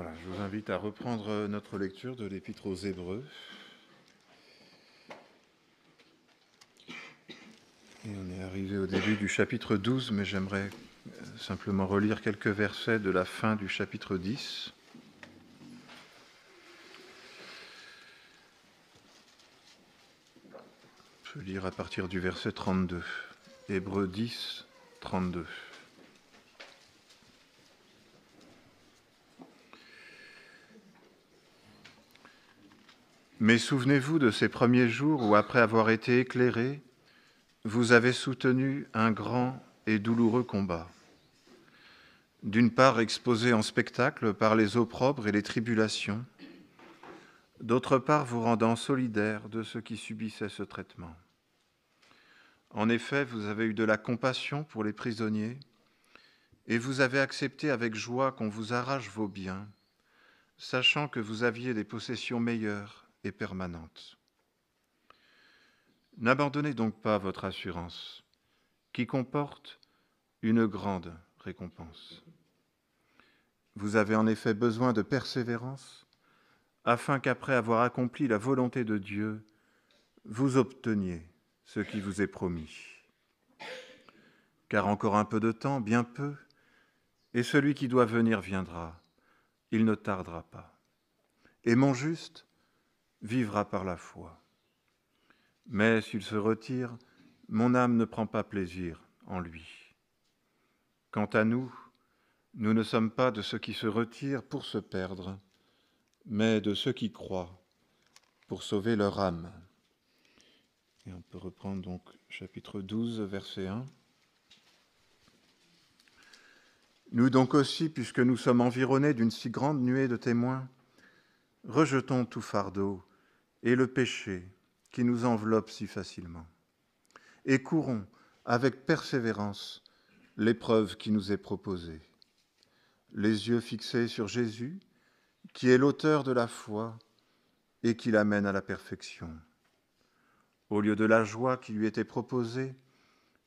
Voilà, je vous invite à reprendre notre lecture de l'Épître aux Hébreux. Et on est arrivé au début du chapitre 12, mais j'aimerais simplement relire quelques versets de la fin du chapitre 10. Je vais lire à partir du verset 32. Hébreux 10, 32. Mais souvenez-vous de ces premiers jours où, après avoir été éclairés, vous avez soutenu un grand et douloureux combat. D'une part exposé en spectacle par les opprobres et les tribulations, d'autre part vous rendant solidaires de ceux qui subissaient ce traitement. En effet, vous avez eu de la compassion pour les prisonniers et vous avez accepté avec joie qu'on vous arrache vos biens, sachant que vous aviez des possessions meilleures et permanentes. N'abandonnez donc pas votre assurance, qui comporte une grande récompense. Vous avez en effet besoin de persévérance, afin qu'après avoir accompli la volonté de Dieu, vous obteniez ce qui vous est promis. Car encore un peu de temps, bien peu, et celui qui doit venir viendra, il ne tardera pas. Et mon juste vivra par la foi. Mais s'il se retire, mon âme ne prend pas plaisir en lui. Quant à nous, nous ne sommes pas de ceux qui se retirent pour se perdre, mais de ceux qui croient pour sauver leur âme. Et on peut reprendre donc chapitre 12, verset 1. Nous donc aussi, puisque nous sommes environnés d'une si grande nuée de témoins, rejetons tout fardeau et le péché qui nous enveloppe si facilement, et courons avec persévérance l'épreuve qui nous est proposée, les yeux fixés sur Jésus, qui est l'auteur de la foi et qui l'amène à la perfection. Au lieu de la joie qui lui était proposée,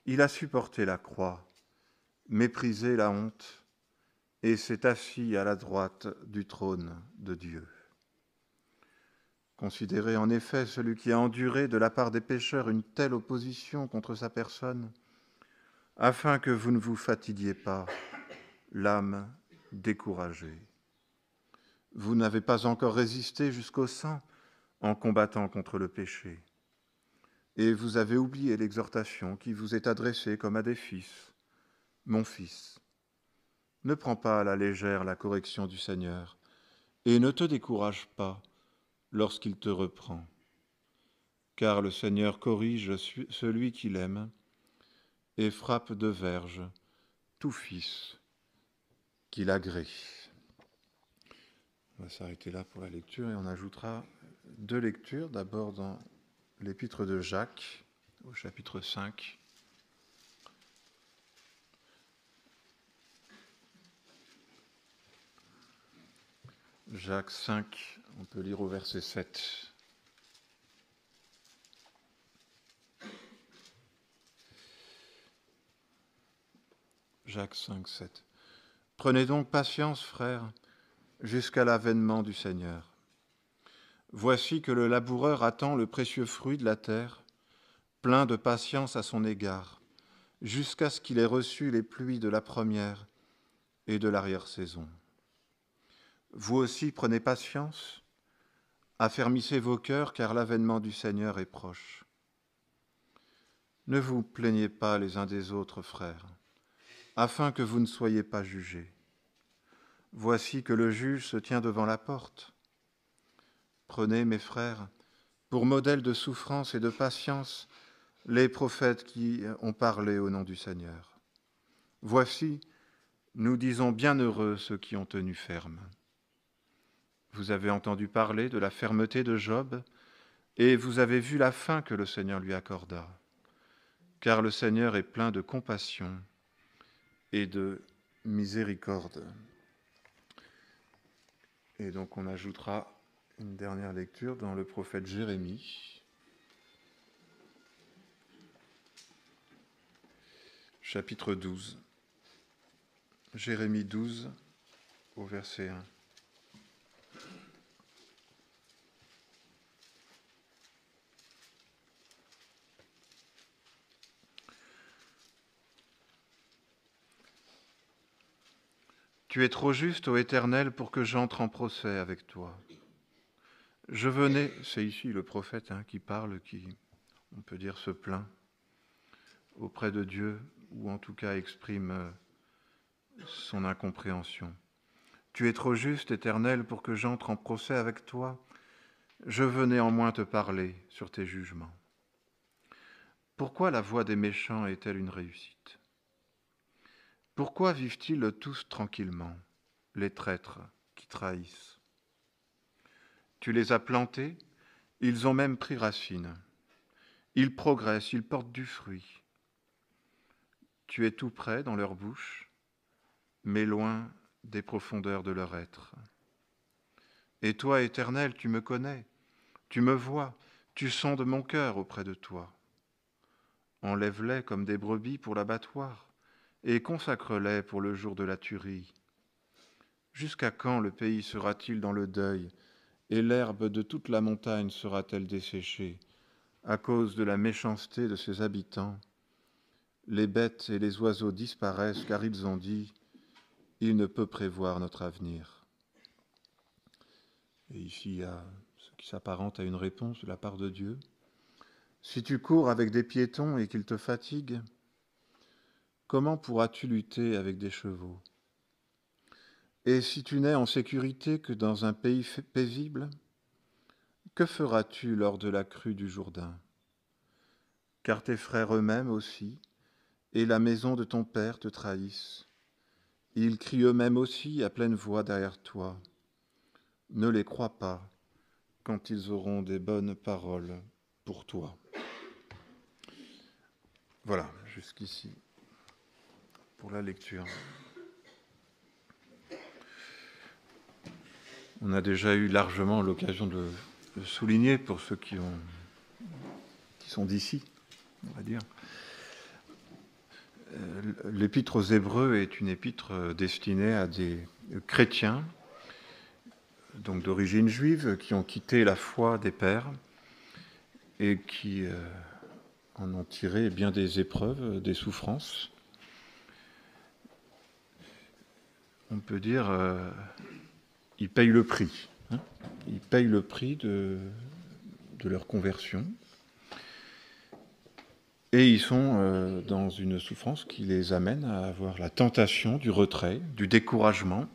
il a supporté la croix, méprisé la honte, et s'est assis à la droite du trône de Dieu. Considérez en effet celui qui a enduré de la part des pécheurs une telle opposition contre sa personne, afin que vous ne vous fatiguiez pas, l'âme découragée. Vous n'avez pas encore résisté jusqu'au sang en combattant contre le péché. Et vous avez oublié l'exhortation qui vous est adressée comme à des fils. Mon fils, ne prends pas à la légère la correction du Seigneur, et ne te décourage pas lorsqu'il te reprend. Car le Seigneur corrige celui qu'il aime et frappe de verge tout fils qu'il agrée. On va s'arrêter là pour la lecture et on ajoutera deux lectures, d'abord dans l'épître de Jacques, au chapitre 5. Jacques 5, on peut lire au verset 7. Jacques 5, 7. Prenez donc patience, frères, jusqu'à l'avènement du Seigneur. Voici que le laboureur attend le précieux fruit de la terre, plein de patience à son égard, jusqu'à ce qu'il ait reçu les pluies de la première et de l'arrière-saison. Vous aussi prenez patience, affermissez vos cœurs, car l'avènement du Seigneur est proche. Ne vous plaignez pas les uns des autres, frères, afin que vous ne soyez pas jugés. Voici que le juge se tient devant la porte. Prenez, mes frères, pour modèle de souffrance et de patience, les prophètes qui ont parlé au nom du Seigneur. Voici, nous disons bienheureux ceux qui ont tenu ferme. Vous avez entendu parler de la fermeté de Job, et vous avez vu la fin que le Seigneur lui accorda. Car le Seigneur est plein de compassion et de miséricorde. Et donc on ajoutera une dernière lecture dans le prophète Jérémie, chapitre 12. Jérémie 12, au verset 1. Tu es trop juste, ô Éternel, pour que j'entre en procès avec toi. Je venais, c'est ici le prophète qui parle, qui, on peut dire, se plaint auprès de Dieu, ou en tout cas exprime son incompréhension. Tu es trop juste, Éternel, pour que j'entre en procès avec toi. Je veux néanmoins te parler sur tes jugements. Pourquoi la voie des méchants est-elle une réussite? Pourquoi vivent-ils tous tranquillement, les traîtres qui trahissent? Tu les as plantés, ils ont même pris racine. Ils progressent, ils portent du fruit. Tu es tout près dans leur bouche, mais loin des profondeurs de leur être. Et toi, Éternel, tu me connais, tu me vois, tu sondes mon cœur auprès de toi. Enlève-les comme des brebis pour l'abattoir, et consacre-les pour le jour de la tuerie. Jusqu'à quand le pays sera-t-il dans le deuil, et l'herbe de toute la montagne sera-t-elle desséchée, à cause de la méchanceté de ses habitants? Les bêtes et les oiseaux disparaissent, car ils ont dit, il ne peut prévoir notre avenir. Et ici, il y a ce qui s'apparente à une réponse de la part de Dieu. Si tu cours avec des piétons et qu'ils te fatiguent, comment pourras-tu lutter avec des chevaux? Et si tu n'es en sécurité que dans un pays paisible, que feras-tu lors de la crue du Jourdain? Car tes frères eux-mêmes aussi, et la maison de ton père te trahissent. Ils crient eux-mêmes aussi à pleine voix derrière toi. Ne les crois pas quand ils auront des bonnes paroles pour toi. Voilà, jusqu'ici pour la lecture. On a déjà eu largement l'occasion de le souligner pour ceux qui sont d'ici, on va dire. L'épître aux Hébreux est une épître destinée à des chrétiens, donc d'origine juive, qui ont quitté la foi des pères et qui en ont tiré bien des épreuves, des souffrances. On peut dire, ils payent le prix. Ils payent le prix de leur conversion. Et ils sont dans une souffrance qui les amène à avoir la tentation du retrait, du découragement,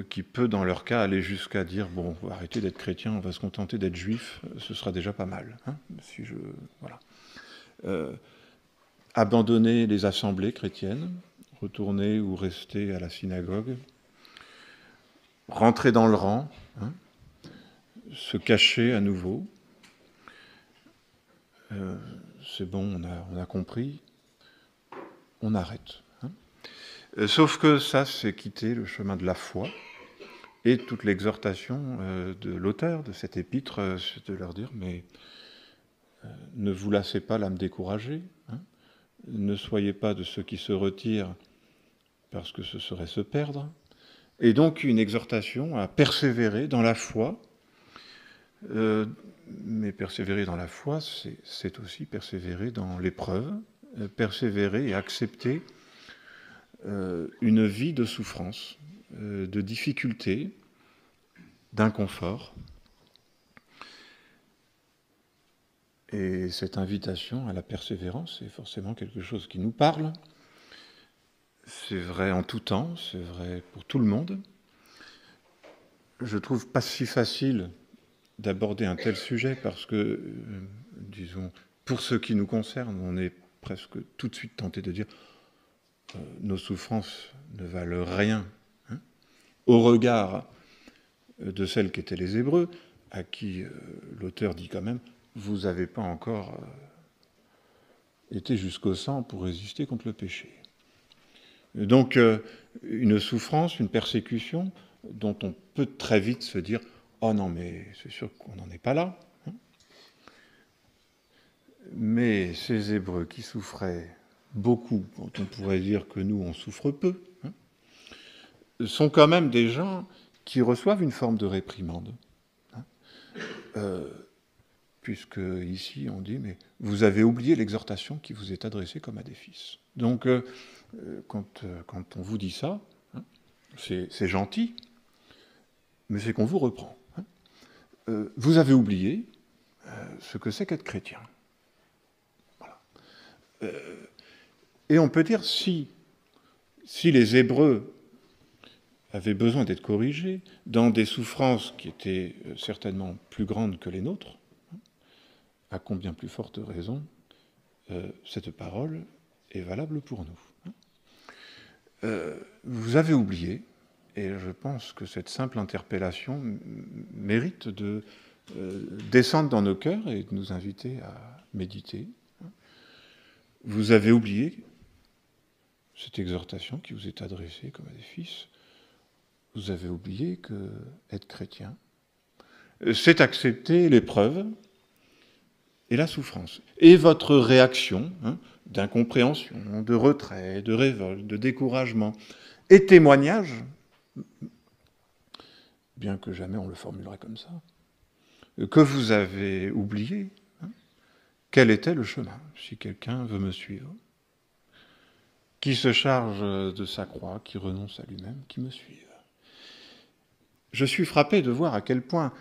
qui peut, dans leur cas, aller jusqu'à dire « bon, on va arrêter d'être chrétien, on va se contenter d'être juif, ce sera déjà pas mal. » Abandonner les assemblées chrétiennes, retourner ou rester à la synagogue, rentrer dans le rang, se cacher à nouveau. C'est bon, on a compris, on arrête. Sauf que ça, c'est quitter le chemin de la foi. Et toute l'exhortation de l'auteur de cette épître, c'est de leur dire, mais ne vous lassez pas l'âme découragée, ne soyez pas de ceux qui se retirent parce que ce serait se perdre. Et donc une exhortation à persévérer dans la foi. Mais persévérer dans la foi, c'est aussi persévérer dans l'épreuve, persévérer et accepter une vie de souffrance, de difficulté, d'inconfort. Et cette invitation à la persévérance est forcément quelque chose qui nous parle. C'est vrai en tout temps, c'est vrai pour tout le monde. Je trouve pas si facile d'aborder un tel sujet parce que, disons, pour ce qui nous concerne, on est presque tout de suite tenté de dire nos souffrances ne valent rien au regard de celles qu'étaient les Hébreux, à qui l'auteur dit quand même « vous n'avez pas encore été jusqu'au sang pour résister contre le péché ». Donc une souffrance, une persécution dont on peut très vite se dire « oh non, mais c'est sûr qu'on n'en est pas là ». Mais ces Hébreux qui souffraient beaucoup, quand on pourrait dire que nous, on souffre peu, sont quand même des gens qui reçoivent une forme de réprimande. Puisque ici, on dit, mais vous avez oublié l'exhortation qui vous est adressée comme à des fils. Donc, quand on vous dit ça, c'est gentil, mais c'est qu'on vous reprend. Vous avez oublié ce que c'est qu'être chrétien. Voilà. Et on peut dire, si les Hébreux avaient besoin d'être corrigés dans des souffrances qui étaient certainement plus grandes que les nôtres, à combien plus forte raison cette parole est valable pour nous. Vous avez oublié, et je pense que cette simple interpellation mérite de descendre dans nos cœurs et de nous inviter à méditer. Vous avez oublié cette exhortation qui vous est adressée comme à des fils. Vous avez oublié que être chrétien, c'est accepter l'épreuve et la souffrance. Et votre réaction d'incompréhension, de retrait, de révolte, de découragement, et témoignage, bien que jamais on le formulerait comme ça, que vous avez oublié quel était le chemin, si quelqu'un veut me suivre, qui se charge de sa croix, qui renonce à lui-même, qui me suive. Je suis frappé de voir à quel point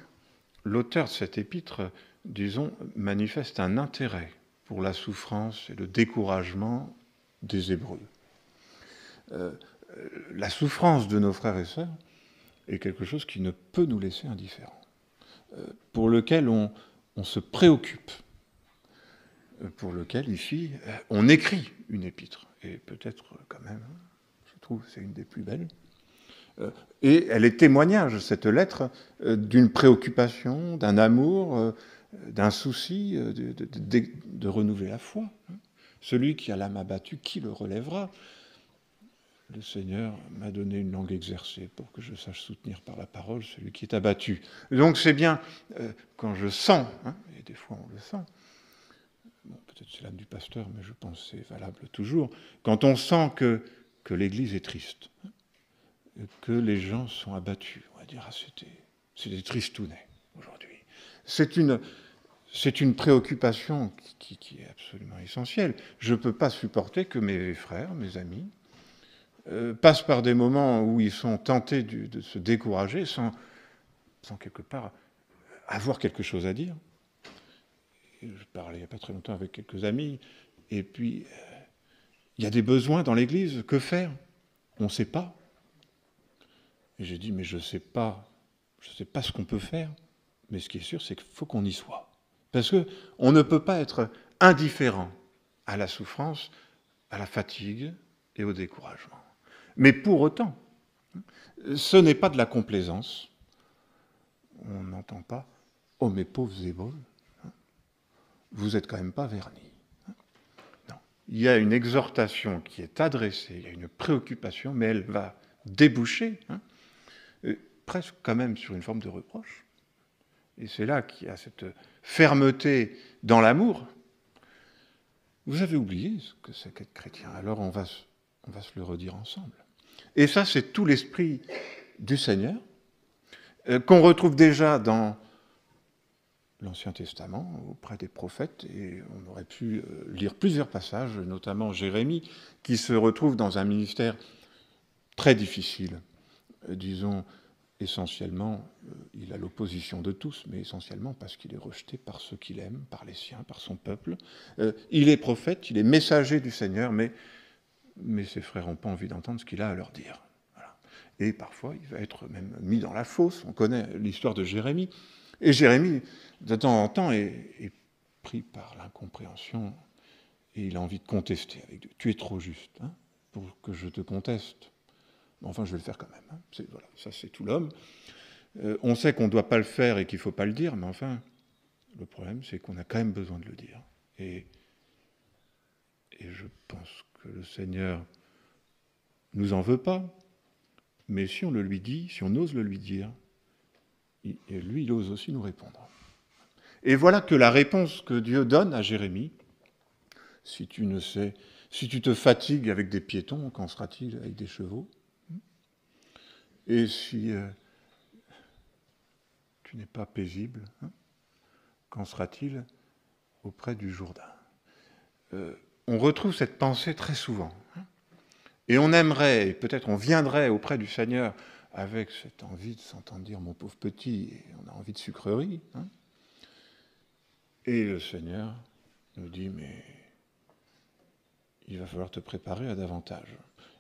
l'auteur de cette épître, disons, manifeste un intérêt pour la souffrance et le découragement des Hébreux. La souffrance de nos frères et sœurs est quelque chose qui ne peut nous laisser indifférents, pour lequel on se préoccupe, pour lequel, ici, on écrit une épître. Et peut-être, quand même, je trouve que c'est une des plus belles. Et elle est témoignage, cette lettre, d'une préoccupation, d'un amour, d'un souci de renouveler la foi. Celui qui a l'âme abattue, qui le relèvera? Le Seigneur m'a donné une langue exercée pour que je sache soutenir par la parole celui qui est abattu. Donc c'est bien quand je sens, et des fois on le sent, bon, peut-être c'est l'âme du pasteur, mais je pense que c'est valable toujours, quand on sent que l'Église est triste, que les gens sont abattus, on va dire, c'est des tristounets aujourd'hui. C'est une préoccupation qui est absolument essentielle. Je ne peux pas supporter que mes frères, mes amis, passent par des moments où ils sont tentés de se décourager sans quelque part avoir quelque chose à dire. Et je parlais il n'y a pas très longtemps avec quelques amis, et puis il y a des besoins dans l'Église, que faire? On ne sait pas. Et j'ai dit, mais je ne sais pas ce qu'on peut faire, mais ce qui est sûr, c'est qu'il faut qu'on y soit. Parce qu'on ne peut pas être indifférent à la souffrance, à la fatigue et au découragement. Mais pour autant, ce n'est pas de la complaisance. On n'entend pas « Oh, mes pauvres Hébreux, vous n'êtes quand même pas vernis. » Non. Il y a une exhortation qui est adressée, il y a une préoccupation, mais elle va déboucher, presque quand même sur une forme de reproche. Et c'est là qu'il y a cette fermeté dans l'amour. Vous avez oublié ce que c'est qu'être chrétien, alors on va se le redire ensemble. Et ça, c'est tout l'esprit du Seigneur, qu'on retrouve déjà dans l'Ancien Testament, auprès des prophètes, et on aurait pu lire plusieurs passages, notamment Jérémie, qui se retrouve dans un ministère très difficile. Disons, essentiellement, il a l'opposition de tous, mais essentiellement parce qu'il est rejeté par ceux qu'il aime, par les siens, par son peuple. Il est prophète, il est messager du Seigneur, mais ses frères n'ont pas envie d'entendre ce qu'il a à leur dire. Voilà. Et parfois, il va être même mis dans la fosse. On connaît l'histoire de Jérémie. Et Jérémie, de temps en temps, est pris par l'incompréhension et il a envie de contester avec Dieu. Tu es trop juste pour que je te conteste. Enfin, je vais le faire quand même. Voilà, ça, c'est tout l'homme. On sait qu'on ne doit pas le faire et qu'il ne faut pas le dire, mais enfin, le problème, c'est qu'on a quand même besoin de le dire. Et je pense que le Seigneur nous en veut pas, mais si on le lui dit, si on ose le lui dire, lui, il ose aussi nous répondre. Et voilà que la réponse que Dieu donne à Jérémie, si tu te fatigues avec des piétons, qu'en sera-t-il avec des chevaux? Et si tu n'es pas paisible, qu'en sera-t-il auprès du Jourdain? On retrouve cette pensée très souvent. Et on aimerait, et peut-être on viendrait auprès du Seigneur avec cette envie de s'entendre dire « mon pauvre petit », et on a envie de sucrerie. Hein. Et le Seigneur nous dit « mais il va falloir te préparer à davantage.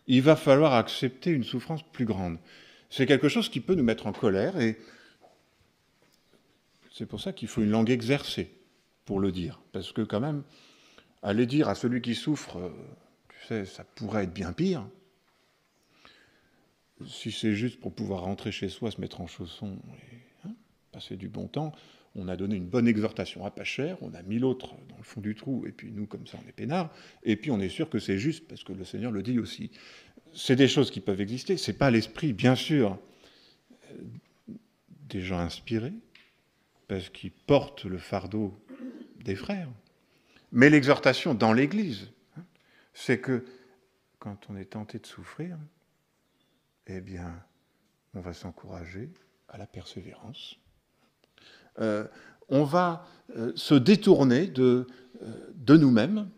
Il va falloir accepter une souffrance plus grande. » C'est quelque chose qui peut nous mettre en colère, et c'est pour ça qu'il faut une langue exercée pour le dire. Parce que quand même, aller dire à celui qui souffre, tu sais, ça pourrait être bien pire, si c'est juste pour pouvoir rentrer chez soi, se mettre en chaussons et passer du bon temps, on a donné une bonne exhortation à pas cher, on a mis l'autre dans le fond du trou, et puis nous, comme ça, on est peinards, et puis on est sûr que c'est juste, parce que le Seigneur le dit aussi. C'est des choses qui peuvent exister, c'est pas l'esprit, bien sûr, des gens inspirés, parce qu'ils portent le fardeau des frères, mais l'exhortation dans l'Église, c'est que quand on est tenté de souffrir, eh bien, on va s'encourager à la persévérance. On va se détourner de nous-mêmes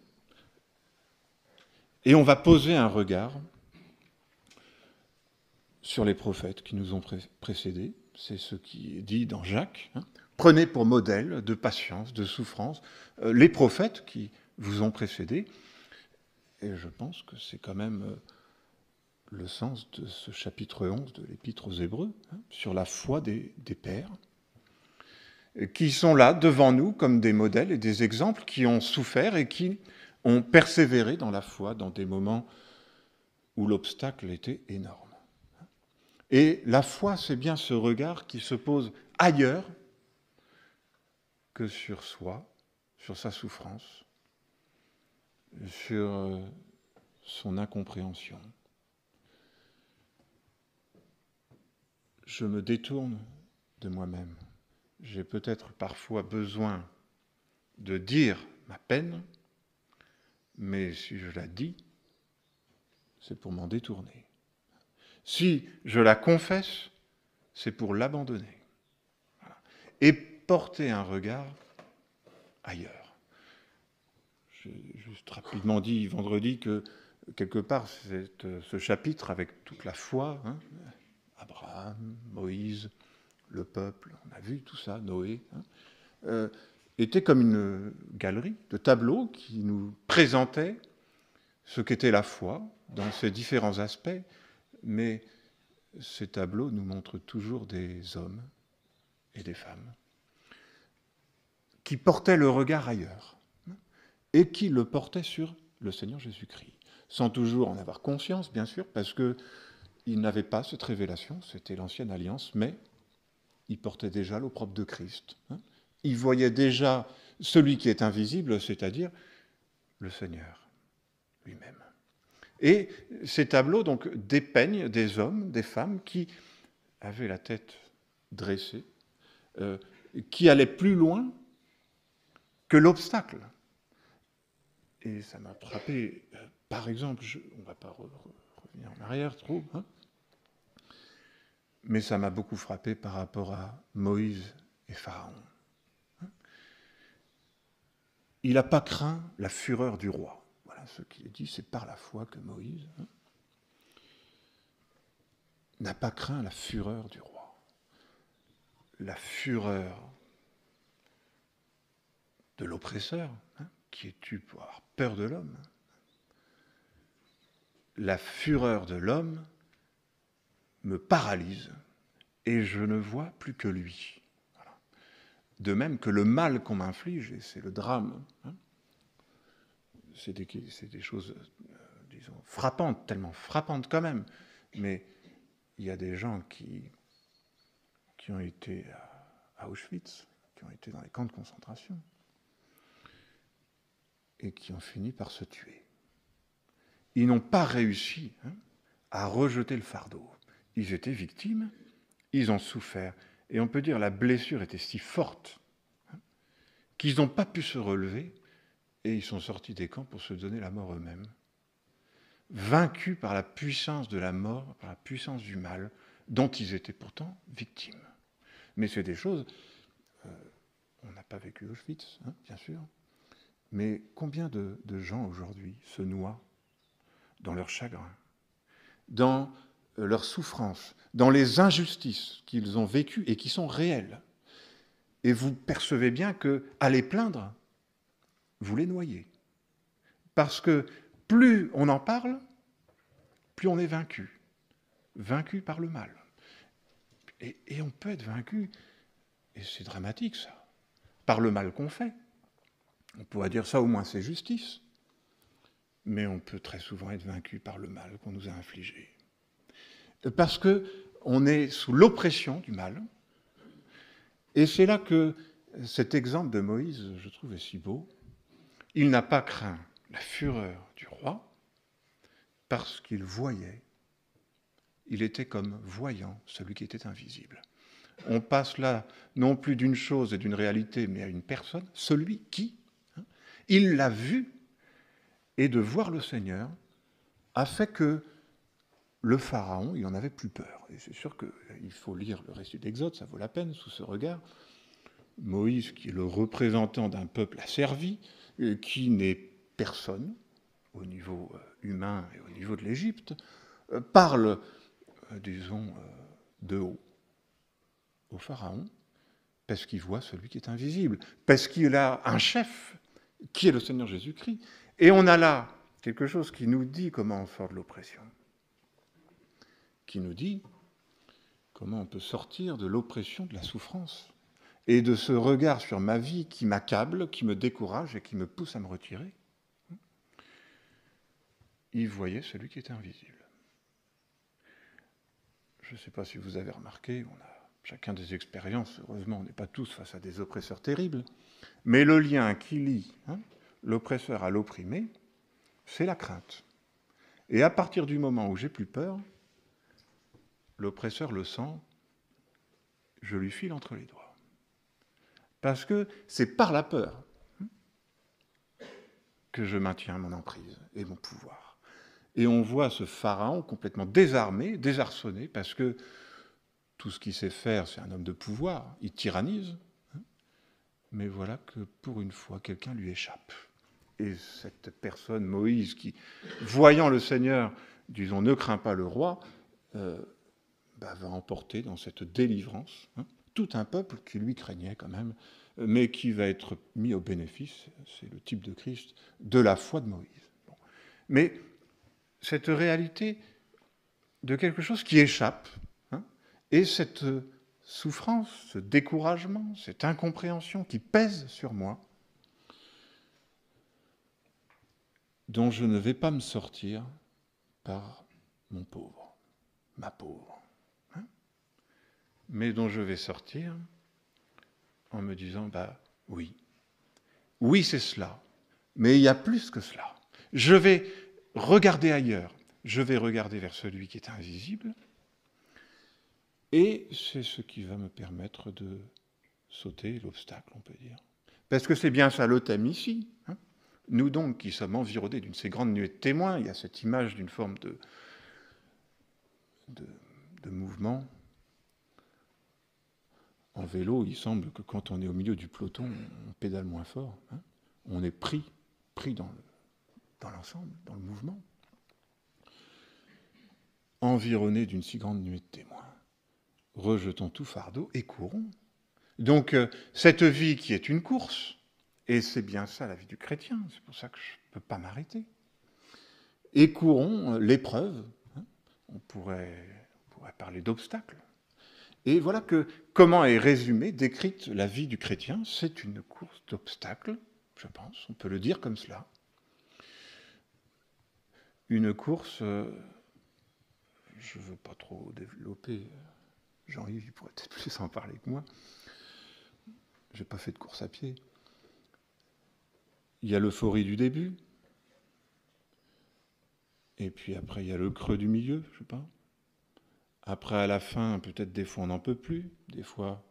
et on va poser un regard sur les prophètes qui nous ont précédés. C'est ce qui est dit dans Jacques. Hein. Prenez pour modèle de patience, de souffrance, les prophètes qui vous ont précédés. Et je pense que c'est quand même le sens de ce chapitre 11 de l'Épître aux Hébreux, hein, sur la foi des pères, qui sont là devant nous comme des modèles et des exemples qui ont souffert et qui ont persévéré dans la foi dans des moments où l'obstacle était énorme. Et la foi, c'est bien ce regard qui se pose ailleurs que sur soi, sur sa souffrance, sur son incompréhension. Je me détourne de moi-même. J'ai peut-être parfois besoin de dire ma peine, mais si je la dis, c'est pour m'en détourner. Si je la confesse, c'est pour l'abandonner. Voilà. Et porter un regard ailleurs. J'ai juste rapidement dit vendredi que, quelque part, ce chapitre, avec toute la foi, hein, Abraham, Moïse, le peuple, on a vu tout ça, Noé, hein, était comme une galerie de tableaux qui nous présentaient ce qu'était la foi dans ses différents aspects, mais ces tableaux nous montrent toujours des hommes et des femmes qui portaient le regard ailleurs et qui le portaient sur le Seigneur Jésus-Christ, sans toujours en avoir conscience, bien sûr, parce qu'ils n'avaient pas cette révélation, c'était l'ancienne alliance, mais ils portaient déjà l'opprobre de Christ. Ils voyaient déjà celui qui est invisible, c'est-à-dire le Seigneur lui-même. Et ces tableaux donc dépeignent des hommes, des femmes qui avaient la tête dressée, qui allaient plus loin que l'obstacle. Et ça m'a frappé, par exemple, on ne va pas revenir en arrière trop, hein, mais ça m'a beaucoup frappé par rapport à Moïse et Pharaon. Il n'a pas craint la fureur du roi. Voilà ce qui est dit, c'est par la foi que Moïse n'a pas craint la fureur du roi. La fureur de l'oppresseur, qui est tu pour avoir peur de l'homme. La fureur de l'homme me paralyse et je ne vois plus que lui. Voilà. De même que le mal qu'on m'inflige, et c'est le drame, c'est des choses, disons, frappantes, tellement frappantes quand même, mais il y a des gens qui ont été à Auschwitz, qui ont été dans les camps de concentration, et qui ont fini par se tuer. Ils n'ont pas réussi à rejeter le fardeau. Ils étaient victimes, ils ont souffert, et on peut dire la blessure était si forte qu'ils n'ont pas pu se relever, et ils sont sortis des camps pour se donner la mort eux-mêmes. Vaincus par la puissance de la mort, par la puissance du mal, dont ils étaient pourtant victimes. Mais c'est des choses, on n'a pas vécu Auschwitz, bien sûr, mais combien de gens aujourd'hui se noient dans leur chagrin, dans leurs souffrances, dans les injustices qu'ils ont vécues et qui sont réelles. Et vous percevez bien qu'à les plaindre, vous les noyez. Parce que plus on en parle, plus on est vaincu. Vaincu par le mal. Et on peut être vaincu, et c'est dramatique ça, par le mal qu'on fait. On pourrait dire ça, au moins c'est justice. Mais on peut très souvent être vaincu par le mal qu'on nous a infligé. Parce qu'on est sous l'oppression du mal. Et c'est là que cet exemple de Moïse, je trouve, est si beau. Il n'a pas craint la fureur du roi parce qu'il voyait. Il était comme voyant celui qui était invisible. On passe là non plus d'une chose et d'une réalité, mais à une personne, celui qui, il l'a vu, et de voir le Seigneur a fait que le Pharaon, il en avait plus peur. Et c'est sûr qu'il faut lire le récit d'Exode, ça vaut la peine, sous ce regard. Moïse, qui est le représentant d'un peuple asservi, qui n'est personne au niveau humain et au niveau de l'Égypte, parle, disons, de haut au Pharaon, parce qu'il voit celui qui est invisible, parce qu'il a un chef, qui est le Seigneur Jésus-Christ. Et on a là quelque chose qui nous dit comment on sort de l'oppression, qui nous dit comment on peut sortir de l'oppression, de la souffrance, et de ce regard sur ma vie qui m'accable, qui me décourage et qui me pousse à me retirer. Il voyait celui qui était invisible. Je ne sais pas si vous avez remarqué, on a chacun des expériences, heureusement on n'est pas tous face à des oppresseurs terribles, mais le lien qui lie l'oppresseur à l'opprimé, c'est la crainte. Et à partir du moment où j'ai plus peur, l'oppresseur le sent, je lui file entre les doigts. Parce que c'est par la peur que je maintiens mon emprise et mon pouvoir. Et on voit ce Pharaon complètement désarmé, désarçonné, parce que tout ce qu'il sait faire, c'est un homme de pouvoir, il tyrannise, mais voilà que pour une fois, quelqu'un lui échappe. Et cette personne, Moïse, qui, voyant le Seigneur, disons, ne craint pas le roi, va emporter dans cette délivrance tout un peuple qui lui craignait quand même, mais qui va être mis au bénéfice, c'est le type de Christ, de la foi de Moïse. Bon. Mais cette réalité de quelque chose qui échappe, et cette souffrance, ce découragement, cette incompréhension qui pèse sur moi, dont je ne vais pas me sortir par mon pauvre, ma pauvre, mais dont je vais sortir en me disant, oui, c'est cela, mais il y a plus que cela. Je vais regarder ailleurs, je vais regarder vers celui qui est invisible, et c'est ce qui va me permettre de sauter l'obstacle, on peut dire. Parce que c'est bien ça le thème ici. Nous donc, qui sommes environnés d'une ces grandes nuées de témoins, il y a cette image d'une forme de mouvement. En vélo, il semble que quand on est au milieu du peloton, on pédale moins fort. On est pris dans l'ensemble, dans le mouvement. Environnés d'une si grande nuée de témoins, rejetons tout fardeau et courons. Donc, cette vie qui est une course, et c'est bien ça la vie du chrétien, c'est pour ça que je ne peux pas m'arrêter, et courons l'épreuve, on pourrait parler d'obstacles. Et voilà que comment est résumée, décrite la vie du chrétien, c'est une course d'obstacles, je pense, on peut le dire comme cela. Une course, je ne veux pas trop développer, Jean-Yves il pourrait peut-être plus en parler que moi, je n'ai pas fait de course à pied. Il y a l'euphorie du début, et puis après il y a le creux du milieu, je sais pas. Après, à la fin, peut-être des fois on n'en peut plus, des fois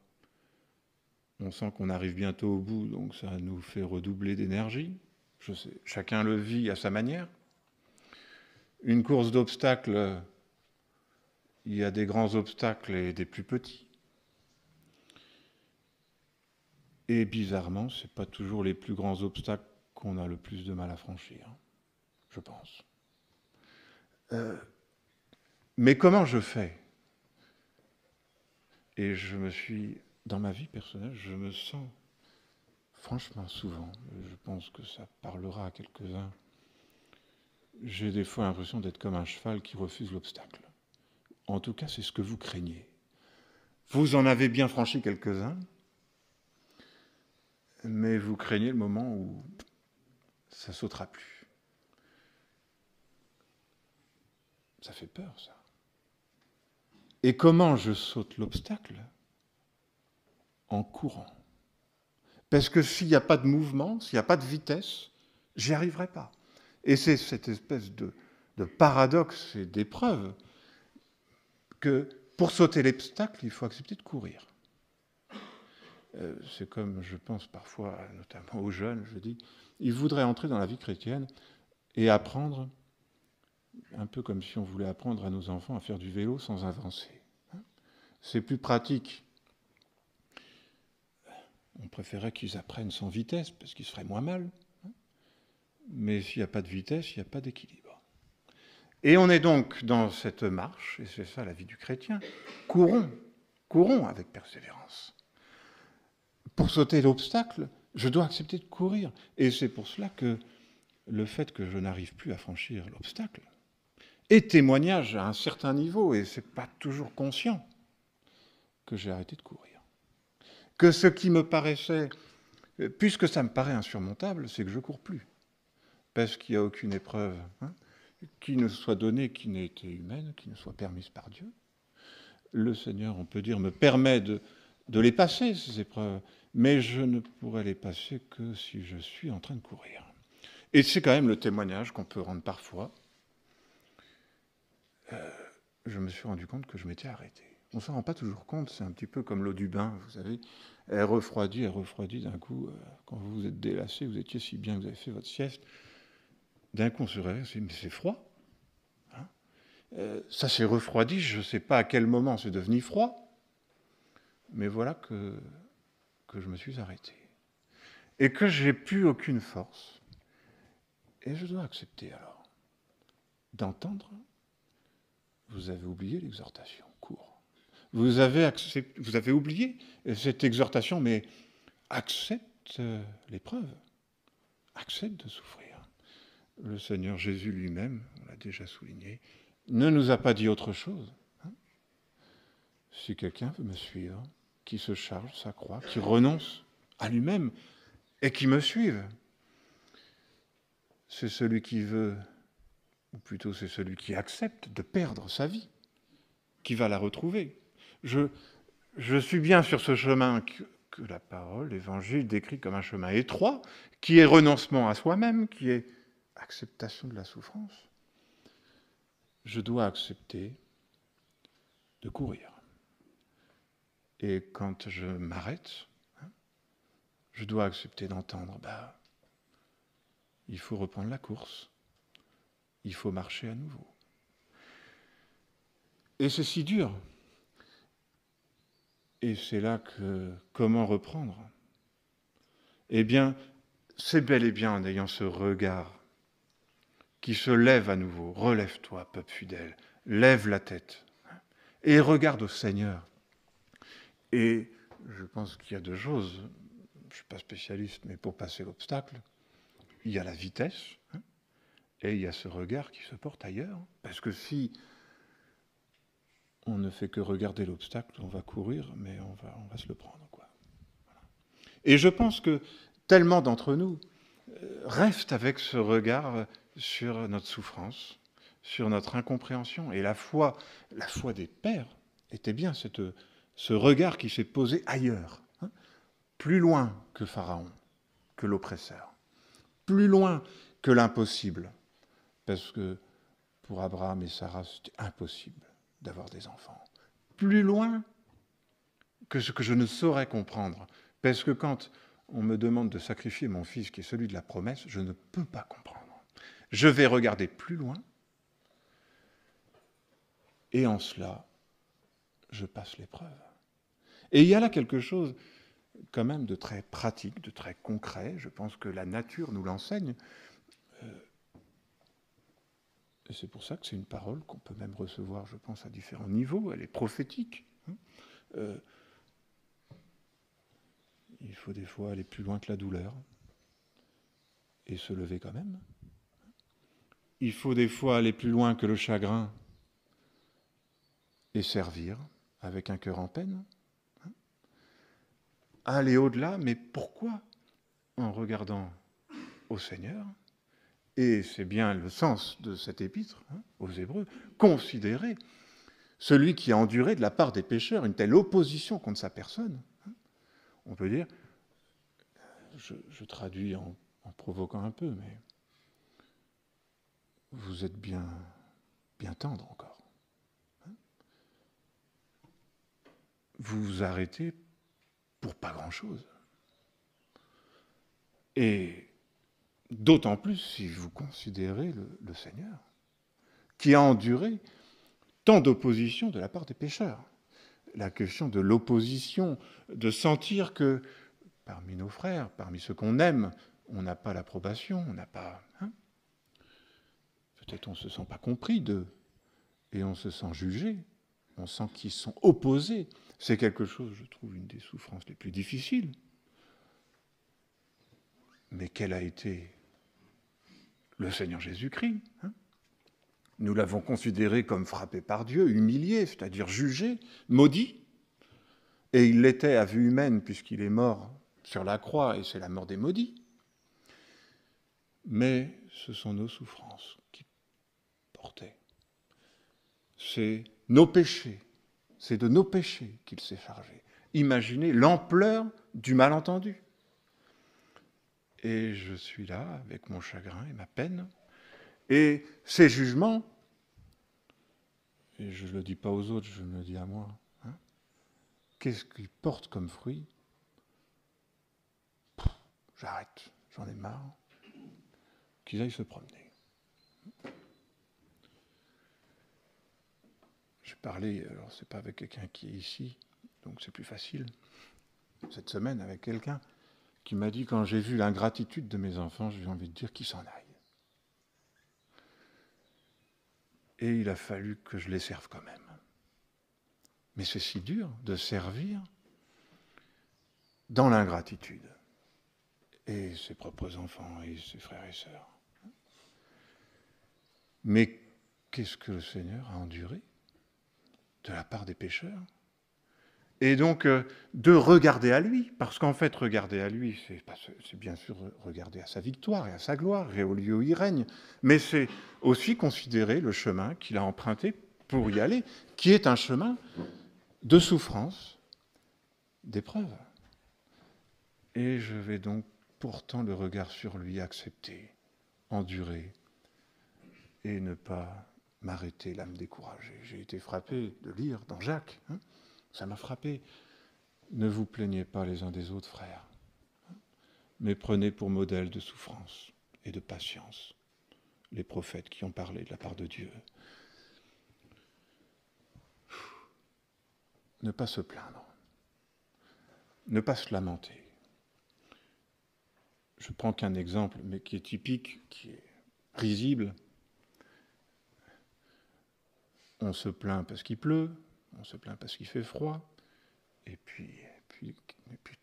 on sent qu'on arrive bientôt au bout, donc ça nous fait redoubler d'énergie. Je sais, chacun le vit à sa manière. Une course d'obstacles, il y a des grands obstacles et des plus petits. Et bizarrement, ce n'est pas toujours les plus grands obstacles qu'on a le plus de mal à franchir, je pense. Mais comment je fais? Et dans ma vie personnelle, je me sens, franchement souvent, je pense que ça parlera à quelques-uns, j'ai des fois l'impression d'être comme un cheval qui refuse l'obstacle. En tout cas, c'est ce que vous craignez. Vous en avez bien franchi quelques-uns, mais vous craignez le moment où ça sautera plus. Ça fait peur, ça. Et comment je saute l'obstacle? En courant. Parce que s'il n'y a pas de mouvement, s'il n'y a pas de vitesse, j'y arriverai pas. Et c'est cette espèce de paradoxe et d'épreuve que pour sauter l'obstacle, il faut accepter de courir. C'est comme, je pense parfois, notamment aux jeunes, je dis, ils voudraient entrer dans la vie chrétienne et apprendre, un peu comme si on voulait apprendre à nos enfants à faire du vélo sans avancer. C'est plus pratique. On préférait qu'ils apprennent sans vitesse, parce qu'ils se feraient moins mal. Mais s'il n'y a pas de vitesse, il n'y a pas d'équilibre. Et on est donc dans cette marche, et c'est ça la vie du chrétien. Courons avec persévérance. Pour sauter l'obstacle, je dois accepter de courir. Et c'est pour cela que le fait que je n'arrive plus à franchir l'obstacle est témoignage à un certain niveau, et ce n'est pas toujours conscient, que j'ai arrêté de courir. Que ce qui me paraissait, puisque ça me paraît insurmontable, c'est que je ne cours plus. Parce qu'il n'y a aucune épreuve qui ne soit donnée, qui n'ait été humaine, qui ne soit permise par Dieu. Le Seigneur, on peut dire, me permet de les passer, ces épreuves, mais je ne pourrai les passer que si je suis en train de courir. Et c'est quand même le témoignage qu'on peut rendre parfois. Je me suis rendu compte que je m'étais arrêté. On ne s'en rend pas toujours compte, c'est un petit peu comme l'eau du bain, vous savez. Elle refroidit d'un coup. Quand vous vous êtes délassé, vous étiez si bien que vous avez fait votre sieste. D'un coup, on se réveille, on se dit, mais c'est froid. Ça s'est refroidi, je ne sais pas à quel moment c'est devenu froid. Mais voilà que je me suis arrêté. Et que je n'ai plus aucune force. Et je dois accepter alors d'entendre. Vous avez oublié l'exhortation, cours. Vous avez oublié cette exhortation, mais accepte l'épreuve. Accepte de souffrir. Le Seigneur Jésus lui-même, on l'a déjà souligné, ne nous a pas dit autre chose. Si quelqu'un veut me suivre, qui se charge sa croix, qui renonce à lui-même et qui me suive, c'est celui qui veut, ou plutôt c'est celui qui accepte de perdre sa vie, qui va la retrouver. Je suis bien sur ce chemin que la parole, l'Évangile décrit comme un chemin étroit, qui est renoncement à soi-même, qui est acceptation de la souffrance. Je dois accepter de courir. Et quand je m'arrête, je dois accepter d'entendre, il faut reprendre la course, il faut marcher à nouveau. Et c'est si dur. Et c'est là que, comment reprendre? Eh bien, c'est bel et bien en ayant ce regard qui se lève à nouveau. Relève-toi, peuple fidèle, lève la tête et regarde au Seigneur. Et je pense qu'il y a deux choses, je ne suis pas spécialiste, mais pour passer l'obstacle, il y a la vitesse et il y a ce regard qui se porte ailleurs. Parce que si on ne fait que regarder l'obstacle, on va courir, mais on va se le prendre, quoi. Voilà. Et je pense que tellement d'entre nous restent avec ce regard sur notre souffrance, sur notre incompréhension. Et la foi des pères était bien ce regard qui s'est posé ailleurs, plus loin que Pharaon, que l'oppresseur, plus loin que l'impossible, parce que pour Abraham et Sarah, c'était impossible d'avoir des enfants. Plus loin que ce que je ne saurais comprendre, parce que quand on me demande de sacrifier mon fils, qui est celui de la promesse, je ne peux pas comprendre. Je vais regarder plus loin, et en cela, je passe l'épreuve. Et il y a là quelque chose quand même de très pratique, de très concret. Je pense que la nature nous l'enseigne. Et c'est pour ça que c'est une parole qu'on peut même recevoir, je pense, à différents niveaux. Elle est prophétique. Il faut des fois aller plus loin que la douleur et se lever quand même. Il faut des fois aller plus loin que le chagrin et servir avec un cœur en peine. Aller au-delà, mais pourquoi? En regardant au Seigneur, et c'est bien le sens de cet épître aux Hébreux, considérer celui qui a enduré de la part des pécheurs une telle opposition contre sa personne. On peut dire, je traduis en provoquant un peu, mais vous êtes bien tendre encore. Vous vous arrêtez pour pas grand-chose. Et d'autant plus si vous considérez le Seigneur, qui a enduré tant d'opposition de la part des pécheurs. La question de l'opposition, de sentir que parmi nos frères, parmi ceux qu'on aime, on n'a pas l'approbation, on n'a pas... Peut-être on ne se sent pas compris d'eux, et on se sent jugé, on sent qu'ils sont opposés. C'est quelque chose, je trouve, une des souffrances les plus difficiles. Mais quel a été le Seigneur Jésus-Christ? Nous l'avons considéré comme frappé par Dieu, humilié, c'est-à-dire jugé, maudit. Et il l'était à vue humaine, puisqu'il est mort sur la croix, et c'est la mort des maudits. Mais ce sont nos souffrances qui portaient. C'est nos péchés, c'est de nos péchés qu'il s'est chargé. Imaginez l'ampleur du malentendu. Et je suis là avec mon chagrin et ma peine. Et ces jugements, et je ne le dis pas aux autres, je me le dis à moi, qu'est-ce qu'ils portent comme fruit? J'arrête, j'en ai marre. Qu'ils aillent se promener. J'ai parlé, alors c'est pas avec quelqu'un qui est ici, donc c'est plus facile, cette semaine avec quelqu'un qui m'a dit, quand j'ai vu l'ingratitude de mes enfants, j'ai envie de dire qu'ils s'en aillent. Et il a fallu que je les serve quand même. Mais c'est si dur de servir dans l'ingratitude. Et ses propres enfants et ses frères et sœurs. Mais qu'est-ce que le Seigneur a enduré de la part des pécheurs? Et donc, de regarder à lui, parce qu'en fait, regarder à lui, c'est bien sûr regarder à sa victoire et à sa gloire, et au lieu où il règne, mais c'est aussi considérer le chemin qu'il a emprunté pour y aller, qui est un chemin de souffrance, d'épreuve. Et je vais donc, portant le regard sur lui, accepter, endurer, et ne pas m'arrêter, l'âme découragée. J'ai été frappé de lire dans Jacques, ça m'a frappé. Ne vous plaignez pas les uns des autres, frères, mais prenez pour modèle de souffrance et de patience les prophètes qui ont parlé de la part de Dieu. Ne pas se plaindre, ne pas se lamenter. Je prends qu'un exemple, mais qui est typique, qui est risible. On se plaint parce qu'il pleut, on se plaint parce qu'il fait froid, et puis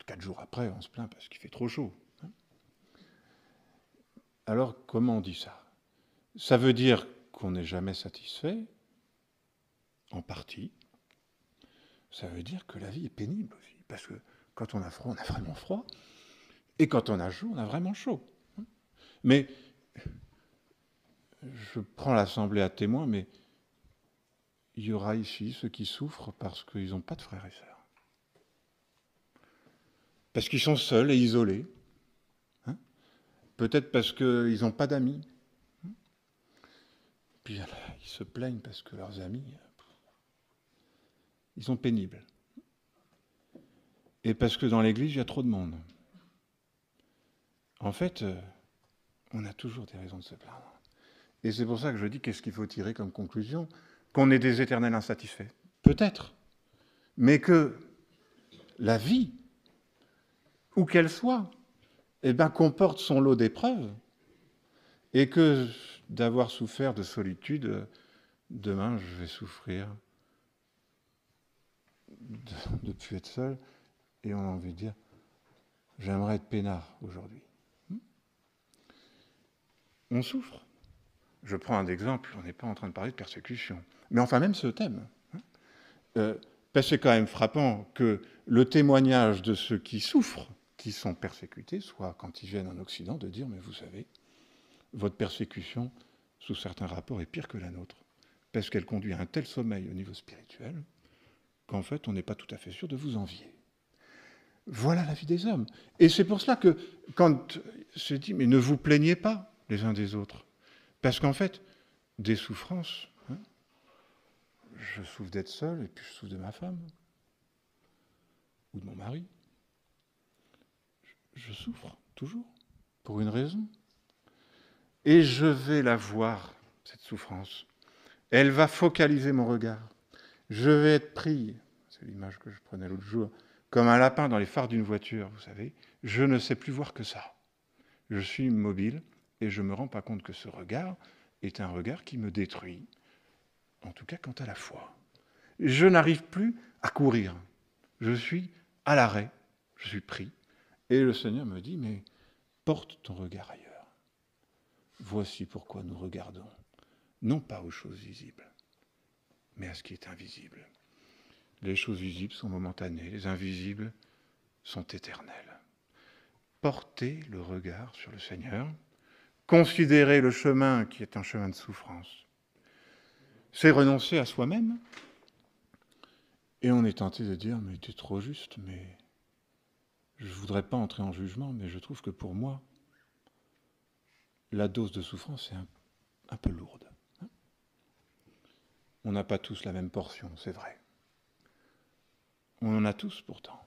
4 jours après, on se plaint parce qu'il fait trop chaud. Alors, comment on dit ça? Ça veut dire qu'on n'est jamais satisfait, en partie. Ça veut dire que la vie est pénible aussi, parce que quand on a froid, on a vraiment froid, et quand on a chaud, on a vraiment chaud. Mais, je prends l'Assemblée à témoin, mais il y aura ici ceux qui souffrent parce qu'ils n'ont pas de frères et sœurs. Parce qu'ils sont seuls et isolés. Peut-être parce qu'ils n'ont pas d'amis. Puis ils se plaignent parce que leurs amis, ils sont pénibles. Et parce que dans l'Église, il y a trop de monde. En fait, on a toujours des raisons de se plaindre. Et c'est pour ça que je dis, qu'est-ce qu'il faut tirer comme conclusion? Qu'on est des éternels insatisfaits. Peut-être. Mais que la vie, où qu'elle soit, comporte son lot d'épreuves, et que d'avoir souffert de solitude, demain je vais souffrir de ne plus être seul, et on a envie de dire, j'aimerais être peinard aujourd'hui. On souffre. Je prends un exemple, on n'est pas en train de parler de persécution. Mais enfin, même ce thème. C'est quand même frappant que le témoignage de ceux qui souffrent, qui sont persécutés, soit quand ils viennent en Occident, de dire, mais vous savez, votre persécution, sous certains rapports, est pire que la nôtre, parce qu'elle conduit à un tel sommeil au niveau spirituel, qu'en fait, on n'est pas tout à fait sûr de vous envier. Voilà la vie des hommes. Et c'est pour cela que, quand c'est dit, mais ne vous plaignez pas les uns des autres, parce qu'en fait, des souffrances, je souffre d'être seul, et puis je souffre de ma femme, ou de mon mari. Je souffre, toujours, pour une raison. Et je vais la voir, cette souffrance. Elle va focaliser mon regard. Je vais être pris, c'est l'image que je prenais l'autre jour, comme un lapin dans les phares d'une voiture, vous savez. Je ne sais plus voir que ça. Je suis immobile, et je ne me rends pas compte que ce regard est un regard qui me détruit, en tout cas quant à la foi. Je n'arrive plus à courir. Je suis à l'arrêt. Je suis pris. Et le Seigneur me dit, mais porte ton regard ailleurs. Voici pourquoi nous regardons, non pas aux choses visibles, mais à ce qui est invisible. Les choses visibles sont momentanées, les invisibles sont éternelles. Portez le regard sur le Seigneur. Considérez le chemin qui est un chemin de souffrance. C'est renoncer à soi-même. Et on est tenté de dire, mais tu es trop juste, mais je ne voudrais pas entrer en jugement, mais je trouve que pour moi, la dose de souffrance est un peu lourde. On n'a pas tous la même portion, c'est vrai. On en a tous pourtant.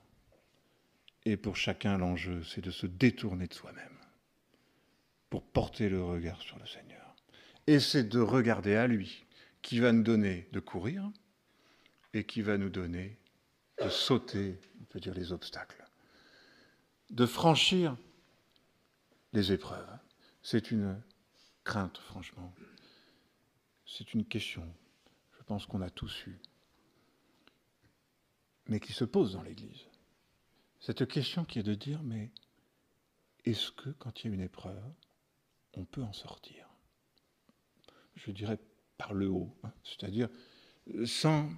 Et pour chacun, l'enjeu, c'est de se détourner de soi-même pour porter le regard sur le Seigneur. Et c'est de regarder à lui, qui va nous donner de courir et qui va nous donner de sauter, on peut dire, les obstacles, de franchir les épreuves. C'est une crainte, franchement. C'est une question, je pense qu'on a tous eu, mais qui se pose dans l'Église. Cette question qui est de dire, mais est-ce que quand il y a une épreuve, on peut en sortir? Je dirais par le haut, c'est-à-dire sans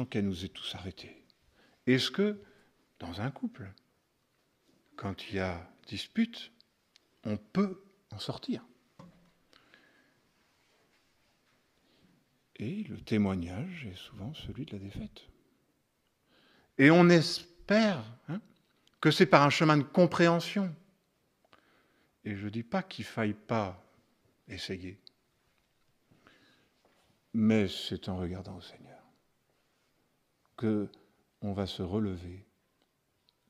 qu'elle nous ait tous arrêtés. Est-ce que, dans un couple, quand il y a dispute, on peut en sortir? Et le témoignage est souvent celui de la défaite. Et on espère que c'est par un chemin de compréhension. Et je ne dis pas qu'il ne faille pas essayer, mais c'est en regardant au Seigneur qu'on va se relever,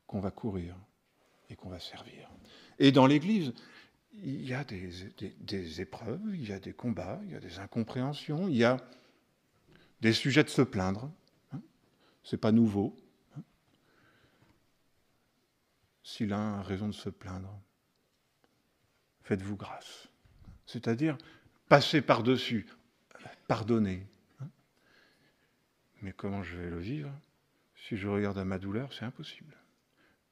qu'on va courir et qu'on va servir. Et dans l'Église, il y a des épreuves, il y a des combats, il y a des incompréhensions, il y a des sujets de se plaindre. Ce n'est pas nouveau. Si l'un a raison de se plaindre, faites-vous grâce. C'est-à-dire, passez par-dessus, pardonnez. Mais comment je vais le vivre? Si je regarde à ma douleur, c'est impossible.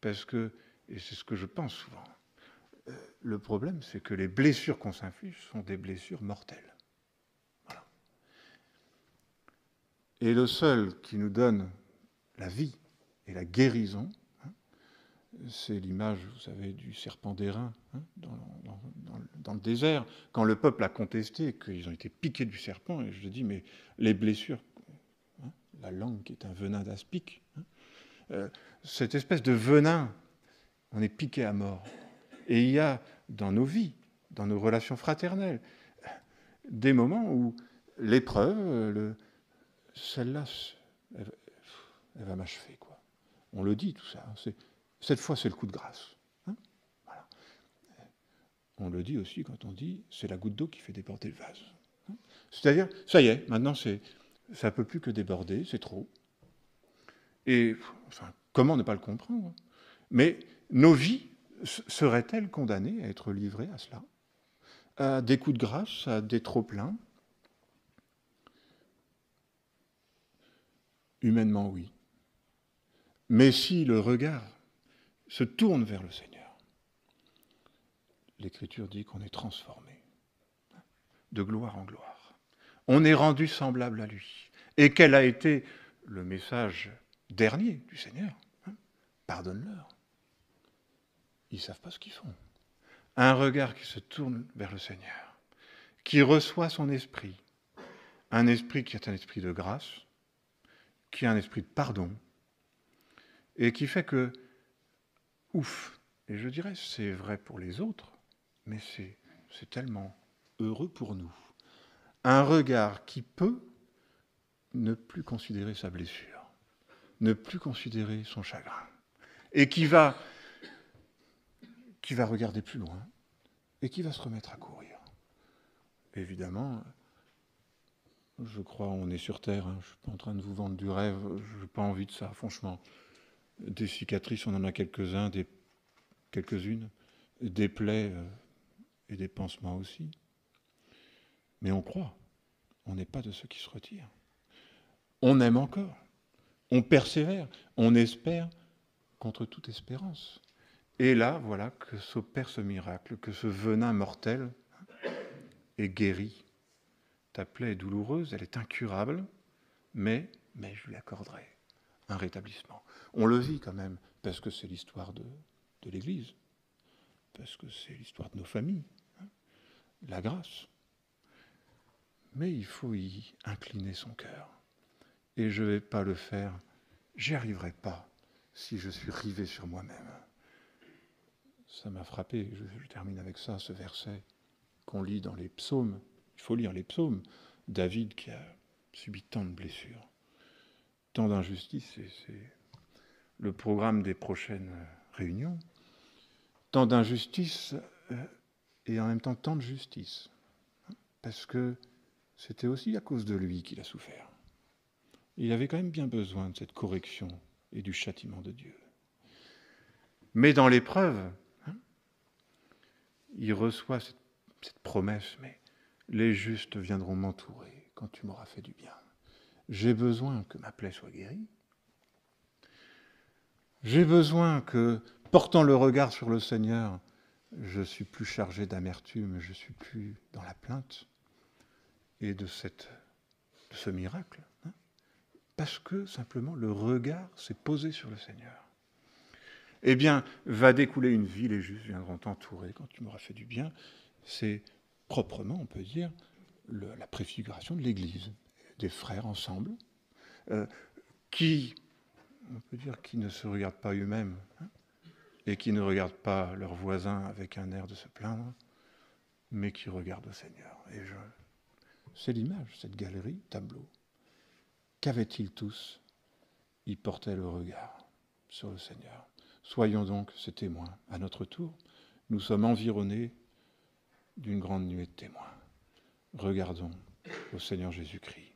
Parce que, et c'est ce que je pense souvent, le problème, c'est que les blessures qu'on s'inflige sont des blessures mortelles. Voilà. Et le seul qui nous donne la vie et la guérison, c'est l'image, vous savez, du serpent d'airain dans le désert. Quand le peuple a contesté qu'ils ont été piqués du serpent, et je dis, mais les blessures, la langue qui est un venin d'aspic, cette espèce de venin, on est piqué à mort. Et il y a dans nos vies, dans nos relations fraternelles, des moments où l'épreuve, celle-là, elle va m'achever, quoi. On le dit, tout ça. Cette fois, c'est le coup de grâce. Voilà. On le dit aussi quand on dit, c'est la goutte d'eau qui fait déborder le vase. C'est-à-dire, ça y est, maintenant, ça ne peut plus que déborder, c'est trop. Et, enfin, comment ne pas le comprendre? Mais nos vies seraient-elles condamnées à être livrées à cela? à des coups de grâce, à des trop-pleins. Humainement, oui. Mais si le regard se tourne vers le Seigneur, l'Écriture dit qu'on est transformé de gloire en gloire. On est rendu semblable à lui. Et quel a été le message dernier du Seigneur? Pardonne-leur. Ils ne savent pas ce qu'ils font. Un regard qui se tourne vers le Seigneur, qui reçoit son esprit, un esprit qui est un esprit de grâce, qui est un esprit de pardon, et qui fait que, ouf, et je dirais c'est vrai pour les autres, mais c'est tellement heureux pour nous. Un regard qui peut ne plus considérer sa blessure, ne plus considérer son chagrin, et qui va regarder plus loin, et qui va se remettre à courir. Évidemment, je crois on est sur Terre, je ne suis pas en train de vous vendre du rêve, je n'ai pas envie de ça, franchement. Des cicatrices, on en a quelques-unes, des plaies et des pansements aussi. Mais on croit, on n'est pas de ceux qui se retirent. On aime encore, on persévère, on espère contre toute espérance. Et là, voilà que s'opère ce miracle, que ce venin mortel est guéri. Ta plaie est douloureuse, elle est incurable, mais je lui accorderai un rétablissement. On le vit quand même, parce que c'est l'histoire de l'Église, parce que c'est l'histoire de nos familles, la grâce. Mais il faut y incliner son cœur. Et je ne vais pas le faire, j'y arriverai pas si je suis rivé sur moi-même. Ça m'a frappé, je termine avec ça, ce verset qu'on lit dans les psaumes. Il faut lire les psaumes. David qui a subi tant de blessures, tant d'injustices, et c'est le programme des prochaines réunions. Tant d'injustices et en même temps tant de justice. Parce que c'était aussi à cause de lui qu'il a souffert. Il avait quand même bien besoin de cette correction et du châtiment de Dieu. Mais dans l'épreuve, il reçoit cette promesse, mais les justes viendront m'entourer quand tu m'auras fait du bien. J'ai besoin que ma plaie soit guérie. J'ai besoin que, portant le regard sur le Seigneur, je suis plus chargé d'amertume, je suis plus dans la plainte et de ce miracle. Parce que simplement le regard s'est posé sur le Seigneur. Eh bien, va découler une vie, les justes viendront t'entourer quand tu m'auras fait du bien. C'est proprement, on peut dire, la préfiguration de l'Église, des frères ensemble, qui, on peut dire, qui ne se regardent pas eux-mêmes, et qui ne regardent pas leurs voisins avec un air de se plaindre, mais qui regardent au Seigneur. Et c'est l'image, cette galerie, tableau. Qu'avaient-ils tous? Ils portaient le regard sur le Seigneur. Soyons donc ses témoins. À notre tour, nous sommes environnés d'une grande nuée de témoins. Regardons au Seigneur Jésus-Christ.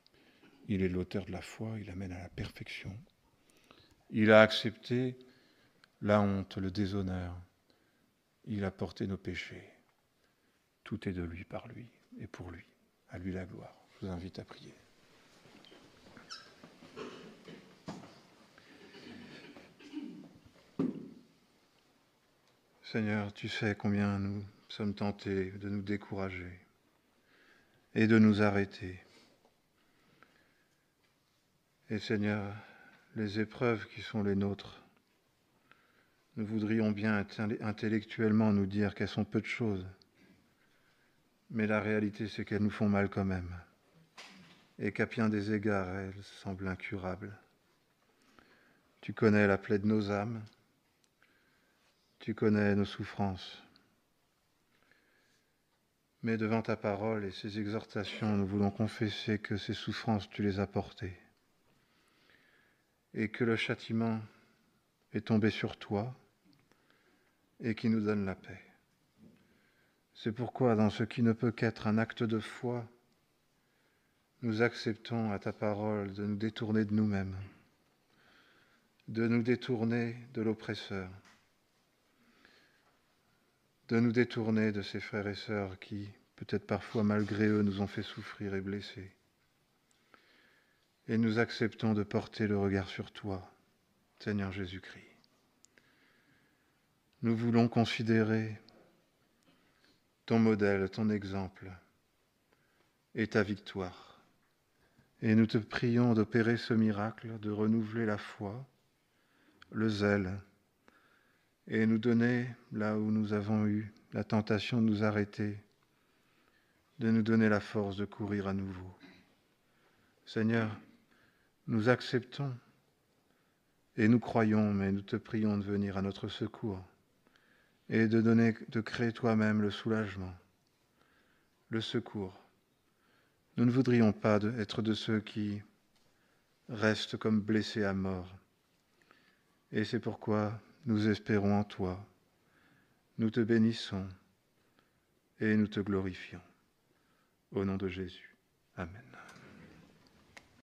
Il est l'auteur de la foi, il amène à la perfection. Il a accepté la honte, le déshonneur. Il a porté nos péchés. Tout est de lui, par lui et pour lui. À lui la gloire. Je vous invite à prier. Seigneur, tu sais combien nous sommes tentés de nous décourager et de nous arrêter. Et Seigneur, les épreuves qui sont les nôtres, nous voudrions bien intellectuellement nous dire qu'elles sont peu de choses, mais la réalité c'est qu'elles nous font mal quand même, et qu'à bien des égards elles semblent incurables. Tu connais la plaie de nos âmes, tu connais nos souffrances, mais devant ta parole et ces exhortations, nous voulons confesser que ces souffrances tu les as portées, et que le châtiment est tombé sur toi, et qui nous donne la paix. C'est pourquoi, dans ce qui ne peut qu'être un acte de foi, nous acceptons à ta parole de nous détourner de nous-mêmes, de nous détourner de l'oppresseur, de nous détourner de ces frères et sœurs qui peut-être parfois malgré eux, nous ont fait souffrir et blesser. Et nous acceptons de porter le regard sur toi, Seigneur Jésus-Christ. Nous voulons considérer ton modèle, ton exemple et ta victoire. Et nous te prions d'opérer ce miracle, de renouveler la foi, le zèle, et nous donner, là où nous avons eu la tentation de nous arrêter, de nous donner la force de courir à nouveau. Seigneur, nous acceptons et nous croyons, mais nous te prions de venir à notre secours et de créer toi-même le soulagement, le secours. Nous ne voudrions pas être de ceux qui restent comme blessés à mort. Et c'est pourquoi nous espérons en toi. Nous te bénissons et nous te glorifions. Au nom de Jésus. Amen.